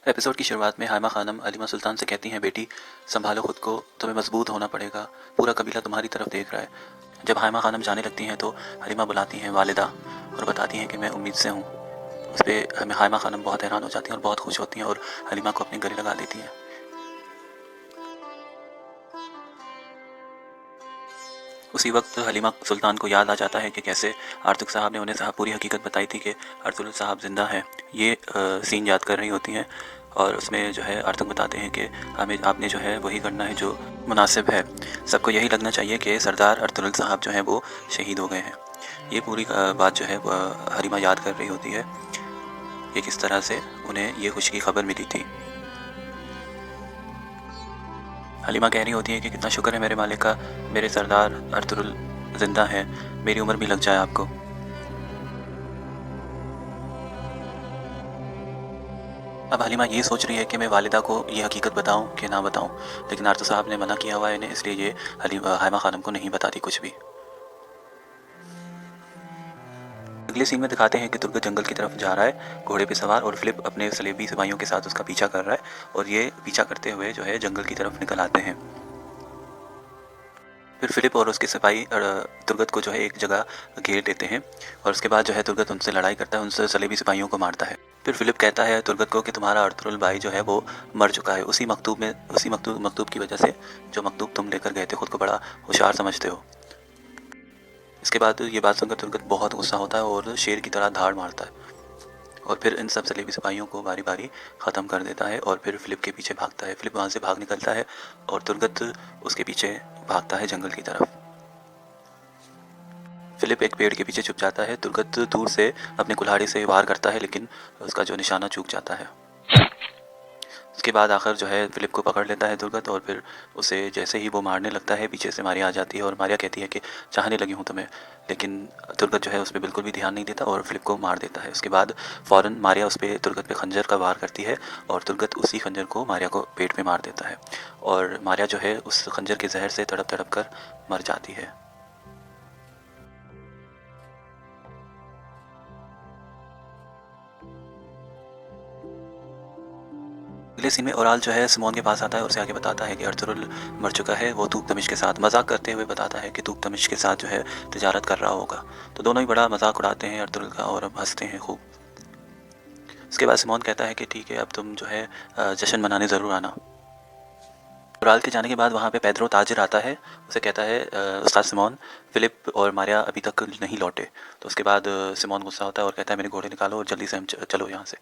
Episode की शुरुआत में हाइमा खानम हलीमा सुल्तान से कहती हैं, बेटी संभालो खुद को, तुम्हें मजबूत होना पड़ेगा, पूरा कबीला तुम्हारी तरफ देख रहा है। जब हाइमा खानम जाने लगती हैं तो हलीमा बुलाती हैं वालिदा और बताती हैं कि मैं उम्मीद से हूँ। उस पर हमें हाइमा खानम बहुत हैरान हो जाती हैं और बहुत खुश होती हैं और हलीमा को अपने गले लगा देती हैं। उसी वक्त हलीमा सुल्तान को याद आ जाता है कि कैसे आर्तुक साहब ने उन्हें पूरी हकीकत बताई थी कि अर्तुल साहब ज़िंदा हैं। ये सीन याद कर रही होती हैं और उसमें जो है आर्तुक बताते हैं कि हमें आपने जो है वही करना है जो मुनासिब है। सबको यही लगना चाहिए कि सरदार अर्तुल साहब जो हैं वो शहीद हो गए हैं। ये पूरी बात जो है हलीमा याद कर रही होती है कि किस तरह से उन्हें ये खुशी की खबर मिली थी। हलीमा कह रही होती है कि कितना शुक्र है मेरे मालिक का, मेरे सरदार अर्तुल ज़िंदा है, मेरी उम्र भी लग जाए आपको। अब हलीमा ये सोच रही है कि मैं वालिदा को ये हकीकत बताऊं कि ना बताऊं, लेकिन आर्तुल साहब ने मना किया हुआ है इन्हें, इसलिए ये हाइमा खानम को नहीं बताती कुछ भी। अगले सीन में दिखाते हैं कि तुर्गत जंगल की तरफ जा रहा है घोड़े पे सवार और फिलिप अपने सलेबी सिपाहियों के साथ उसका पीछा कर रहा है और ये पीछा करते हुए जो है जंगल की तरफ निकल आते हैं। फिर फिलिप और उसके सिपाही तुर्गत को जो है एक जगह घेर लेते हैं और उसके बाद जो है तुर्गत उनसे लड़ाई करता है, उनसे सलेबी सिपाहियों को मारता है। फिर फिलिप कहता है तुर्गत को कि तुम्हारा अर्तुल भाई जो है वो मर चुका है उसी मकतूब की वजह से, जो मकतूब तुम लेकर गए थे, खुद को बड़ा होशियार समझते हो। इसके बाद ये बात सुनकर तुर्गत बहुत गुस्सा होता है और शेर की तरह धाड़ मारता है और फिर इन सब सलेबी सिपाहियों को बारी बारी ख़त्म कर देता है और फिर फिलिप के पीछे भागता है। फिलिप वहाँ से भाग निकलता है और तुर्गत उसके पीछे भागता है जंगल की तरफ। फिलिप एक पेड़ के पीछे छुप जाता है। तुर्गत दूर से अपने कुल्हाड़ी से वार करता है लेकिन उसका जो निशाना चूक जाता है। उसके बाद आखिर जो है फिलिप को पकड़ लेता है तुर्गत और फिर उसे जैसे ही वो मारने लगता है पीछे से मारिया आ जाती है और मारिया कहती है कि चाहने लगी हूँ तुम्हें, लेकिन तुर्गत जो है उस पर बिल्कुल भी ध्यान नहीं देता और फिलिप को मार देता है। उसके बाद फ़ौरन मारिया उस पर तुर्गत पे खंजर का वार करती है और तुर्गत उसी खंजर को मारिया को पेट में मार देता है और मारिया जो है उस खंजर के जहर से तड़प तड़प कर मर जाती है। अगले सीन में ओराल जो है सिमोन के पास आता है और उसे आगे बताता है कि अर्तुल मर चुका है। वो तूक-तमिश के साथ मजाक करते हुए बताता है कि तूक-तमिश के साथ जो है तिजारत कर रहा होगा। तो दोनों ही बड़ा मजाक उड़ाते हैं अर्तुल का और हंसते हैं खूब। उसके बाद सिमोन कहता है कि ठीक है, अब तुम जो है जश्न मनाने ज़रूर आना। ओराल के जाने के बाद वहाँ पे पेड्रो ताजिर आता है। उसे कहता है उस्ताद सिमोन, फिलिप और मारिया अभी तक नहीं लौटे। तो उसके बाद सिमोन गुस्सा होता है और कहता है मेरे घोड़े निकालो और जल्दी से हम चलो यहाँ से।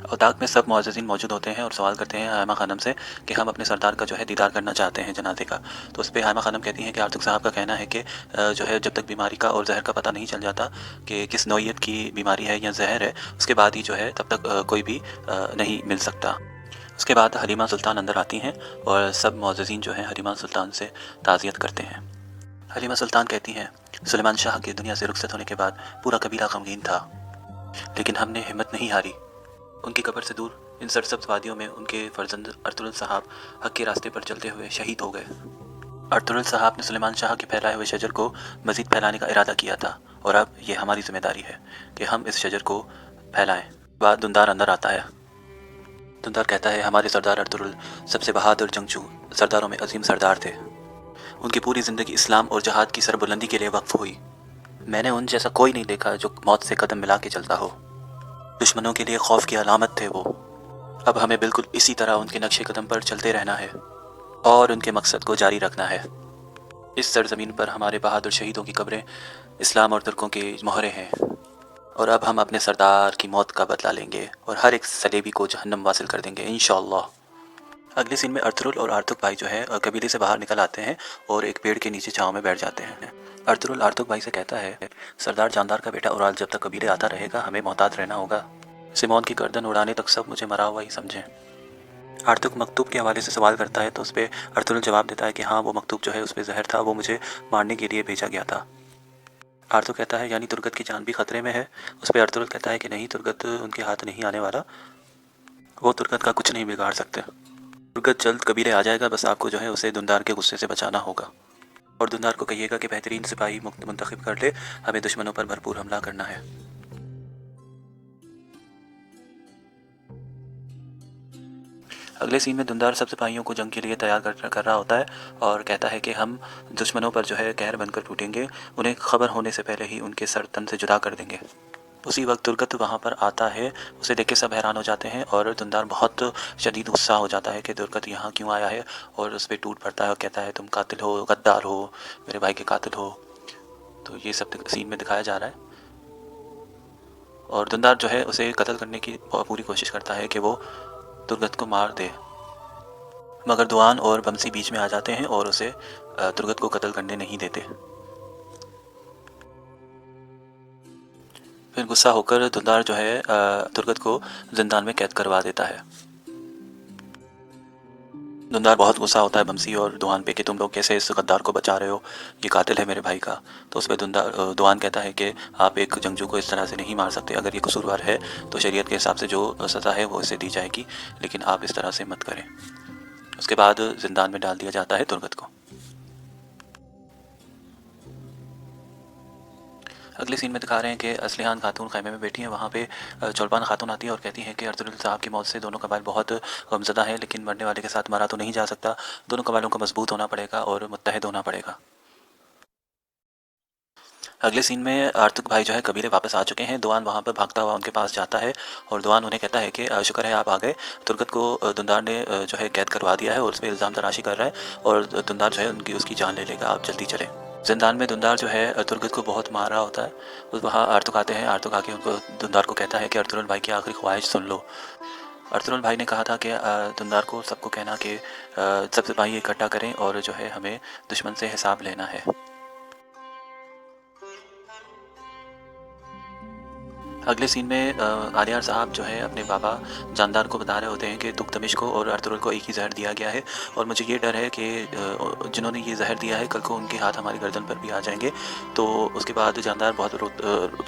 औताक में सब मुअज़्ज़िज़ीन मौजूद होते हैं और सवाल करते हैं हाइमा खानम से कि हम अपने सरदार का जो है दीदार करना चाहते हैं जनाजे का। तो उस पर हाइमा खानम कहती हैं कि आर्तुक साहब का कहना है कि जो है जब तक बीमारी का और जहर का पता नहीं चल जाता कि किस नौइयत की बीमारी है या जहर है, उसके बाद ही जो है तब तक कोई भी नहीं मिल सकता। उसके बाद हलीमा सुल्तान अंदर आती हैं और सब मुअज़्ज़िज़ीन जो हैं हलीमा सुल्तान से ताज़ियत करते हैं। हलीमा सुल्तान कहती हैं, सुलेमान शाह के दुनिया से रुखसत होने के बाद पूरा कबीला गमगीन था, लेकिन हमने हिम्मत नहीं हारी। उनकी कब्र से दूर इन सरसब्ज़ वादियों में उनके फर्जंद अर्तुल साहब हक के रास्ते पर चलते हुए शहीद हो गए। अर्तुल साहब ने सुलेमान शाह के फैलाए हुए शजर को मज़ीद फैलाने का इरादा किया था और अब ये हमारी जिम्मेदारी है कि हम इस शजर को फैलाएं। बाद दुंदार अंदर आता है। दुंदार कहता है, हमारे सरदार अर्तुल सबसे बहादुर जंगजू सरदारों में अजीम सरदार थे। उनकी पूरी ज़िंदगी इस्लाम और जहाद की सरबुलंदी के लिए वक्फ हुई। मैंने उन जैसा कोई नहीं देखा जो मौत से कदम मिला के चलता हो। दुश्मनों के लिए खौफ की अलामत थे वो। अब हमें बिल्कुल इसी तरह उनके नक्शे कदम पर चलते रहना है और उनके मकसद को जारी रखना है। इस सरजमीन पर हमारे बहादुर शहीदों की कब्रें इस्लाम और तुर्कों के मोहरे हैं और अब हम अपने सरदार की मौत का बदला लेंगे और हर एक सलेबी को जहन्नम वासिल कर देंगे इंशाअल्लाह। अगले सीन में अर्तुल और आर्तुक भाई जो है कबीले से बाहर निकल आते हैं और एक पेड़ के नीचे छांव में बैठ जाते हैं। अर्तुल आर्तुक भाई से कहता है, सरदार जानदार का बेटा ओराल जब तक कबीले आता रहेगा हमें मोहतात रहना होगा। सिमोन की गर्दन उड़ाने तक सब मुझे मरा हुआ ही समझें। आर्तुक मकतूब के हवाले से सवाल करता है तो उस पर अर्तुल जवाब देता है कि हाँ, वो मकतूब जो है उस पर जहर था, वो मुझे मारने के लिए भेजा गया था। आर्तुक कहता है यानी तुर्गत की जान भी खतरे में है। उस पर अर्तुल कहता है कि नहीं, तुर्गत उनके हाथ नहीं आने वाला, वो तुर्गत का कुछ नहीं बिगाड़ सकते। तुर्गत जल्द कबीले आ जाएगा, बस आपको जो है उसे दुंदार के गुस्से से बचाना होगा और दुंदार को कहिएगा कि बेहतरीन सिपाही मुंतखब कर ले, हमें दुश्मनों पर भरपूर हमला करना है। अगले सीन में धुंधार सब सिपाहियों को जंग के लिए तैयार कर रहा होता है और कहता है कि हम दुश्मनों पर जो है कहर बनकर टूटेंगे, उन्हें खबर होने से पहले ही उनके सर तन से जुदा कर देंगे। उसी वक्त दुर्गत वहाँ पर आता है, उसे देख के सब हैरान हो जाते हैं और धुंधार बहुत शदीद गुस्सा हो जाता है कि दुर्गत यहाँ क्यों आया है और उस पर टूट पड़ता है और कहता है तुम कातिल हो, गद्दार हो, मेरे भाई के कातिल हो। तो ये सब सीन में दिखाया जा रहा है और धुंधार जो है उसे कत्ल करने की पूरी कोशिश करता है कि वो दुर्गत को मार दे, मगर दुआन और बमसी बीच में आ जाते हैं और उसे दुर्गत को कत्ल करने नहीं देते। फिर गुस्सा होकर धुंधार जो है दुर्गत को जिंदान में कैद करवा देता है। धुंधार बहुत गुस्सा होता है बमसी और दुआन पे कि तुम लोग कैसे इस गद्दार को बचा रहे हो, ये कातिल है मेरे भाई का। तो उस पर दुआन कहता है कि आप एक जंगजू को इस तरह से नहीं मार सकते, अगर ये कसूरवार है तो शरीयत के हिसाब से जो सज़ा है वो इसे दी जाएगी, लेकिन आप इस तरह से मत करें। उसके बाद जिंदान में डाल दिया जाता है दुर्गत को। अगले सीन में दिखा रहे हैं कि असलिहान खातून खैमे में बैठी हैं। वहाँ पे चौलपान खातून आती है और कहती हैं कि अर्तुगरुल साहब की मौत से दोनों कबाइल बहुत गमज़दा है, लेकिन मरने वाले के साथ मरा तो नहीं जा सकता, दोनों कबाइलों को मजबूत होना पड़ेगा और मुत्तहिद होना पड़ेगा। अगले सीन में आर्तुक भाई जो है कबीले वापस आ चुके हैं। दुआन वहाँ पर भागता हुआ उनके पास जाता है और दुआन उन्हें कहता है कि शुक्र है आप आ गए। दुर्गत को धुंधार ने जो है कैद करवा दिया है और उस पर इल्ज़ाम तराशी कर रहा है और धुंधार जो है उसकी जान ले लेगा, आप जल्दी चलें। जिंदान में धुंधार जो है दुर्गत को बहुत मार रहा होता है। उस वहाँ आर्तुक आते हैं। आर्तुक आके उनको धुंधार को कहता है कि अर्तुगरुल भाई की आखिरी ख्वाहिश सुन लो। अर्तुगरुल भाई ने कहा था कि धुंधार को सबको कहना कि सब सिपाही इकट्ठा करें और जो है हमें दुश्मन से हिसाब लेना है। अगले सीन में आलियार साहब जो है अपने बाबा जानदार को बता रहे होते हैं कि तुगतमिश को और अर्तुगरुल को एक ही जहर दिया गया है और मुझे ये डर है कि जिन्होंने ये जहर दिया है कल को उनके हाथ हमारी गर्दन पर भी आ जाएंगे। तो उसके बाद जानदार बहुत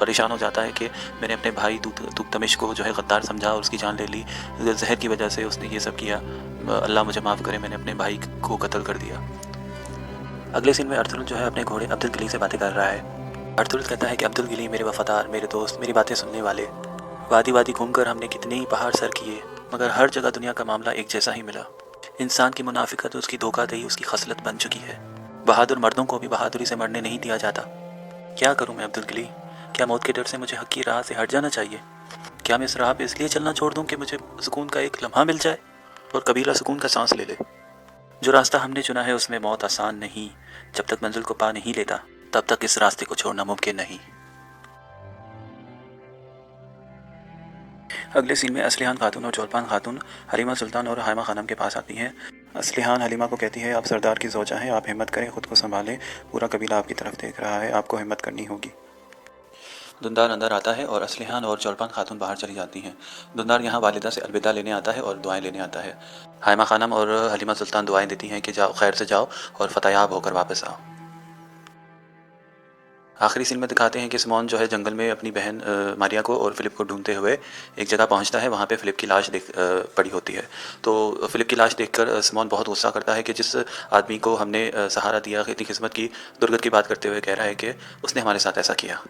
परेशान हो जाता है कि मैंने अपने भाई तुगतमिश को जो है गद्दार समझा और उसकी जान ले ली, जहर की वजह से उसने ये सब किया, अल्लाह मुझे माफ़ करे, मैंने अपने भाई को कत्ल कर दिया। अगले सीन में अर्तुगरुल जो है अपने घोड़े अब्दुल किली से बातें कर रहा है। अर्तुगरुल कहता है कि अब्दुल किली मेरे वफादार, मेरे दोस्त, मेरी बातें सुनने वाले, वादी वादी घूमकर हमने कितने ही पहाड़ सर किए, मगर हर जगह दुनिया का मामला एक जैसा ही मिला। इंसान की मुनाफिकत, उसकी धोखाधड़ी उसकी खसलत बन चुकी है। बहादुर मर्दों को भी बहादुरी से मरने नहीं दिया जाता। क्या करूँ मैं अब्दुल किली? क्या मौत के डर से मुझे हक की राह से हट जाना चाहिए? क्या मैं इस राह पे इसलिए चलना छोड़ दूँ कि मुझे सुकून का एक लम्हा मिल जाए और कबीला सुकून का सांस ले ले? जो रास्ता हमने चुना है उसमें मौत आसान नहीं, जब तक मंजिल को पा नहीं लेता तब तक इस रास्ते को छोड़ना मुमकिन नहीं। अगले सीन में असलिहान खातून और चौलपान खातून हलीमा सुल्तान और हाइमा खानम के पास आती हैं। असलिहान हलीमा को कहती है आप सरदार की ज़ौजा हैं, आप हिम्मत करें, ख़ुद को संभालें, पूरा कबीला आपकी तरफ देख रहा है, आपको हिम्मत करनी होगी। धुंधार अंदर आता है और असलिहान और चौलपान खातून बाहर चली जाती हैं। धुंधार यहाँ वालिदा से अलविदा लेने आता है और दुआएं लेने आता है। हाइमा खानम और हलीमा सुल्तान दुआएं देती हैं कि जाओ, खैर से जाओ और फतेयाब होकर वापस आओ। आखिरी सीन में दिखाते हैं कि सिमोन जो है जंगल में अपनी बहन मारिया को और फ़िलिप को ढूंढते हुए एक जगह पहुंचता है। वहाँ पे फ़िलिप की लाश पड़ी होती है। तो फ़िलिप की लाश देखकर सिमोन बहुत गुस्सा करता है कि जिस आदमी को हमने सहारा दिया, इतनी खिदमत की, दुर्गत की बात करते हुए कह रहा है कि उसने हमारे साथ ऐसा किया।